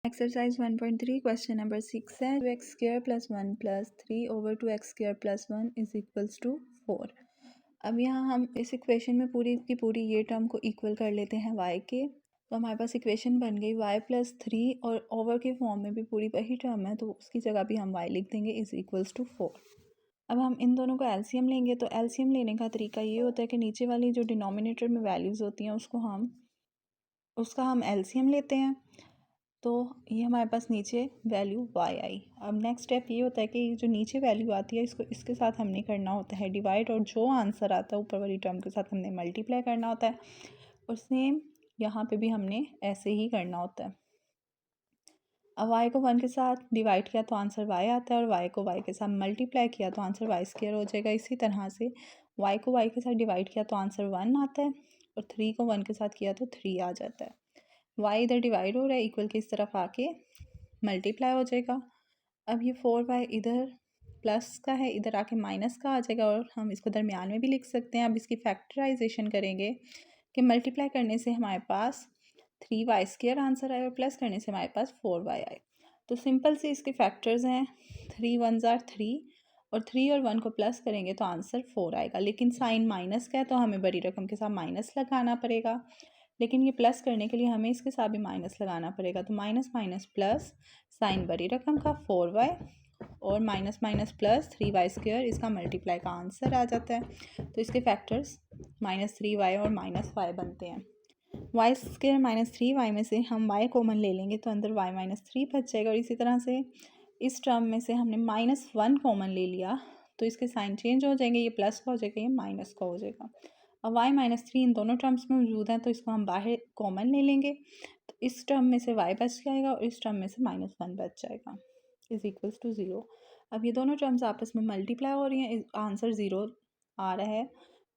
Exercise 1.3 question number 6 है 2x² + 1 + 3/2x² + 1 is equals to 4। अब यहाँ हम इस इक्वेशन में पूरी की पूरी ये टर्म को इक्वल कर लेते हैं y के, तो हमारे पास इक्वेशन बन गई y + 3 और ओवर के फॉर्म में भी पूरी वही टर्म है तो उसकी जगह भी हम y लिख देंगे इज इक्वल्स टू 4। अब हम इन दोनों को एलसीएम लेंगे, तो एलसीएम लेने का तरीका ये होता है कि नीचे वाली जो डिनोमिनेटर में वैल्यूज़ होती हैं उसका हम एलसीएम लेते हैं, तो ये हमारे पास नीचे वैल्यू y आई। अब नेक्स्ट स्टेप ये होता है कि जो नीचे वैल्यू आती है इसको इसके साथ हमने करना होता है डिवाइड, और जो आंसर आता है ऊपर वाली टर्म के साथ हमने मल्टीप्लाई करना होता है, और सेम यहाँ पे भी हमने ऐसे ही करना होता है। अब y को 1 के साथ डिवाइड किया तो आंसर y आता है, और y को y के साथ मल्टीप्लाई किया तो आंसर y² हो जाएगा। इसी तरह से y को y के साथ डिवाइड किया तो आंसर 1 आता है, और 3 को 1 के साथ किया तो 3 आ जाता है। y इधर डिवाइड हो रहा है, इक्वल की इस तरफ आके मल्टीप्लाई हो जाएगा। अब ये 4y इधर प्लस का है, इधर आके माइनस का आ जाएगा, और हम इसको दरमियान में भी लिख सकते हैं। अब इसकी फैक्टराइजेशन करेंगे कि मल्टीप्लाई करने से हमारे पास 3y² आंसर आए और प्लस करने से हमारे पास 4y आए। तो सिंपल से इसके फैक्टर्स हैं 3 1s are 3, और 3 और 1 को प्लस करेंगे तो आंसर 4 आएगा। लेकिन साइन माइनस का है तो हमें बड़ी रकम के साथ माइनस लगाना पड़ेगा, लेकिन ये प्लस करने के लिए हमें इसके साथ भी माइनस लगाना पड़ेगा। तो माइनस माइनस प्लस, साइन बड़ी रकम का 4y और माइनस माइनस प्लस 3y², इसका मल्टीप्लाई का आंसर आ जाता है। तो इसके फैक्टर्स -3y और -y बनते हैं। y² -3y में से हम y कॉमन ले लेंगे तो अंदर y -3 बच जाएगा, और इसी तरह से इस टर्म में से हमने -1 कॉमन ले लिया तो इसके साइन चेंज हो जाएंगे, ये प्लस का हो जाएगा, ये माइनस का हो जाएगा। अब y -3 इन दोनों टर्म्स में मौजूद हैं तो इसको हम बाहर कॉमन ले लेंगे, तो इस टर्म में से y बच जाएगा और इस टर्म में से -1 बच जाएगा इज इक्वल्स टू 0। अब ये दोनों टर्म्स आपस में मल्टीप्लाई हो रही हैं, आंसर 0 आ रहा है,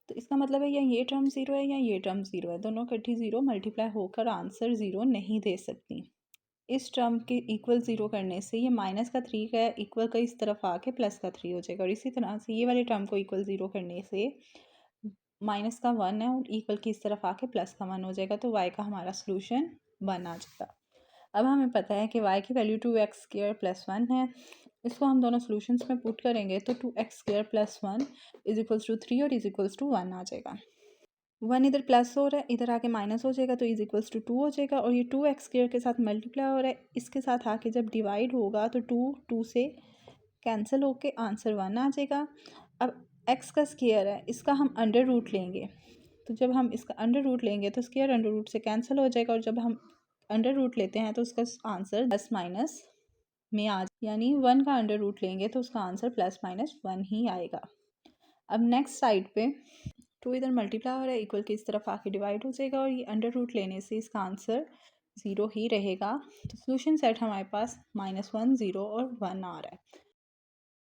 तो इसका मतलब है या ये टर्म 0 है या ये टर्म 0 है, दोनों इकट्ठी 0 मल्टीप्लाई होकर आंसर 0 नहीं दे सकती। इस टर्म के इक्वल 0 करने से ये माइनस का 3 का इक्वल का इस तरफ आके प्लस का 3 हो जाएगा, और इसी तरह से ये वाले टर्म को इक्वल 0 करने से माइनस का 1 है और इक्वल की इस तरफ आके प्लस का 1 हो जाएगा, तो y का हमारा सोल्यूशन 1 आ जाएगा। अब हमें पता है कि y की वैल्यू 2x² + 1 है, इसको हम दोनों सॉल्यूशंस में पुट करेंगे तो 2x² + 1 इज इक्वल्स टू 3 और इज इक्वल्स टू 1 आ जाएगा। 1 इधर प्लस हो रहा है, इधर आके माइनस हो जाएगा तो इज इक्वल्स टू 2 हो जाएगा, और ये 2x² के साथ मल्टीप्लाई हो रहा है, इसके साथ आके जब डिवाइड होगा तो 2 से कैंसिल होके आंसर 1 आ जाएगा। अब x का स्क्वायर है, इसका हम अंडर रूट लेंगे, तो जब हम इसका अंडर रूट लेंगे तो स्क्वायर अंडर रूट से कैंसिल हो जाएगा, और जब हम अंडर रूट लेते हैं तो उसका आंसर प्लस माइनस में आ, यानी 1 का अंडर रूट लेंगे तो उसका आंसर +-1 ही आएगा। अब नेक्स्ट साइड पे 2 इधर मल्टीप्लाई हो रहा है, इक्वल की इस तरफ आके डिवाइड हो जाएगा, और ये अंडर रूट लेने से इसका आंसर 0 ही रहेगा। तो सोल्यूशन सेट हमारे पास -1 0 और 1 आ रहा है।